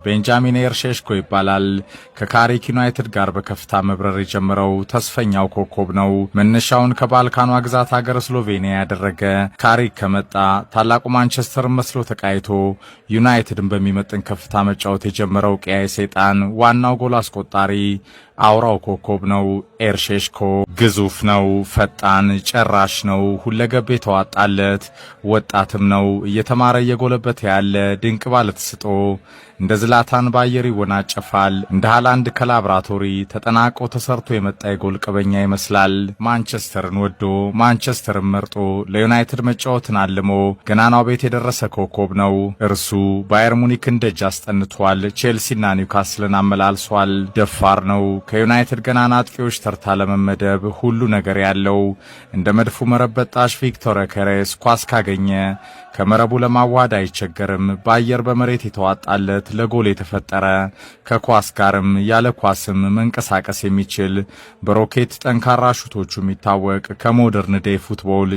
ቤንጃሚን ሼሽኮ ይባላል። ከካሪክ ዩናይትድ ጋር በከፍታ መብረር የጀመረው ተስፈኛው ኮከብ ነው። መነሻውን ከባልካኗ ግዛት ሀገር ስሎቬኒያ ያደረገ ካሪክ ከመጣ ታላቁ ማንቸስተርን መስሎ ተቃይቶ ዩናይትድን በሚመጥን ከፍታ መጫወት የጀመረው ቀያይ ሰይጣን ዋናው ጎል አስቆጣሪ አውራው ኮከብ ነው። ሼሽኮ ግዙፍ ነው፣ ፈጣን ጨራሽ ነው፣ ሁለገብ የተዋጣለት ወጣትም ነው። እየተማረ እየጎለበተ ያለ ድንቅ ባለተሰጦ እንደ ዝላታን ባየር ይወናጨፋል። እንደ ሃላንድ ከላብራቶሪ ተጠናቆ ተሰርቶ የመጣ የጎል ቀበኛ ይመስላል። ማንቸስተርን ወዶ ማንቸስተርን መርጦ ለዩናይትድ መጫወትን አልሞ ገናናው ቤት የደረሰ ኮከብ ነው። እርሱ ባየር ሙኒክን ደጅ አስጠንቷል። ቼልሲና ኒውካስልን አመላልሷል። ደፋር ነው። ከዩናይትድ ገናና አጥቂዎች ተርታ ለመመደብ ሁሉ ነገር ያለው እንደ መድፉ መረበጣሽ ቪክቶር ኬሬስ ኳስ ካገኘ ከመረቡ ለማዋሃድ አይቸገርም። በአየር በመሬት የተዋጣለት ለጎል የተፈጠረ ከኳስ ጋርም ያለ ኳስም መንቀሳቀስ የሚችል በሮኬት ጠንካራ ሹቶቹ የሚታወቅ ከሞደርን ዴይ ፉትቦል